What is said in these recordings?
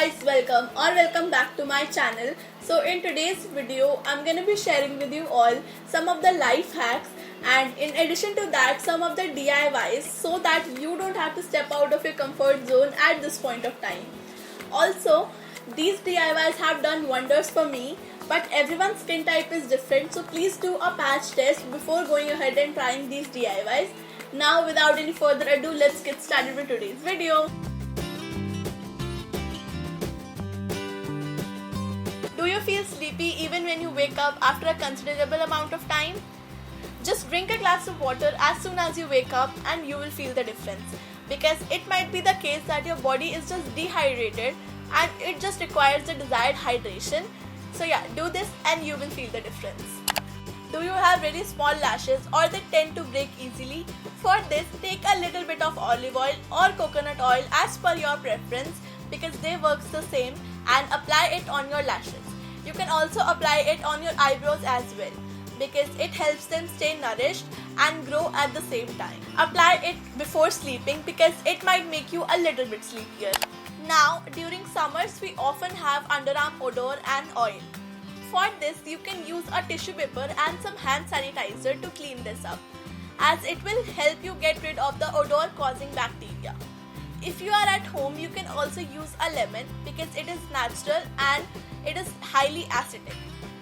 guys, welcome back to my channel. So in today's video I'm gonna be sharing with you all some of the life hacks, and in addition to that some of the DIYs, so that you don't have to step out of your comfort zone at this point of time. Also, these DIYs have done wonders for me, but everyone's skin type is different, so please do a patch test before going ahead and trying these DIYs. Now without any further ado, let's get started with today's video. Do you feel sleepy even when you wake up after a considerable amount of time? Just drink a glass of water as soon as you wake up and you will feel the difference, because it might be the case that your body is just dehydrated and it just requires the desired hydration. So yeah, do this and you will feel the difference. Do you have very small lashes or they tend to break easily? For this, take a little bit of olive oil or coconut oil as per your preference, because they works the same, and apply it on your lashes. You can also apply it on your eyebrows as well, because it helps them stay nourished and grow at the same time. Apply it before sleeping because it might make you a little bit sleepier. Now, during summers we often have underarm odor and oil. For this, you can use a tissue paper and some hand sanitizer to clean this up, as it will help you get rid of the odor causing bacteria. If you are at home, you can also use a lemon because it is natural and it is highly acidic.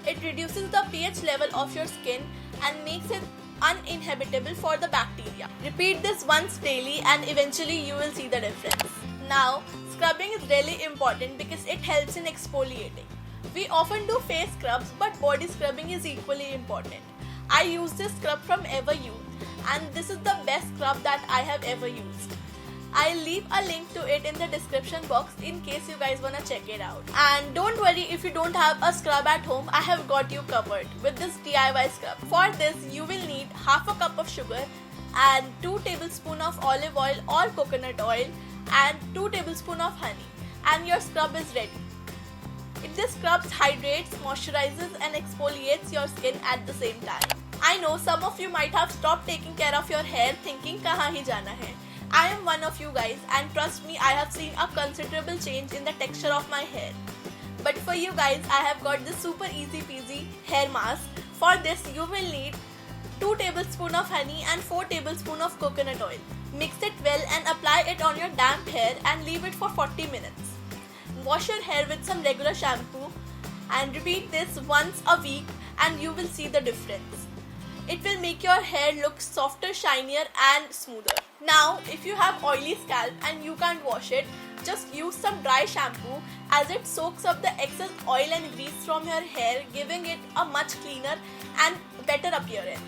It reduces the pH level of your skin and makes it uninhabitable for the bacteria. Repeat this once daily and eventually you will see the difference. Now, scrubbing is really important because it helps in exfoliating. We often do face scrubs, but body scrubbing is equally important. I use this scrub from Everyuth, and this is the best scrub that I have ever used. I'll leave a link to it in the description box in case you guys wanna check it out. And don't worry if you don't have a scrub at home, I have got you covered with this DIY scrub. For this, you will need half a cup of sugar and 2 tablespoons of olive oil or coconut oil and 2 tablespoons of honey, and your scrub is ready. This scrub hydrates, moisturizes and exfoliates your skin at the same time. I know some of you might have stopped taking care of your hair thinking kahan hi jana hai. I am one of you guys, and trust me, I have seen a considerable change in the texture of my hair. But for you guys, I have got this super easy peasy hair mask. For this, you will need 2 tablespoons of honey and 4 tablespoons of coconut oil. Mix it well and apply it on your damp hair and leave it for 40 minutes. Wash your hair with some regular shampoo and repeat this once a week and you will see the difference. It will make your hair look softer, shinier and smoother. Now, if you have oily scalp and you can't wash it, just use some dry shampoo, as it soaks up the excess oil and grease from your hair, giving it a much cleaner and better appearance.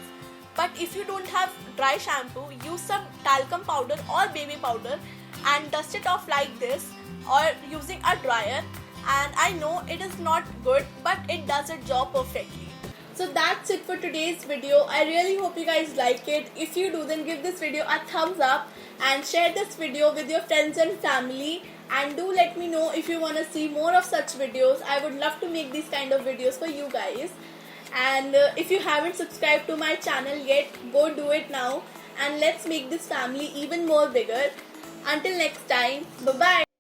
But if you don't have dry shampoo, use some talcum powder or baby powder and dust it off like this, or using a dryer. And I know it is not good, but it does its job perfectly. So that's it for today's video. I really hope you guys like it. If you do, then give this video a thumbs up and share this video with your friends and family, and do let me know if you want to see more of such videos. I would love to make these kind of videos for you guys. And if you haven't subscribed to my channel yet, go do it now, and let's make this family even more bigger. Until next time, bye bye.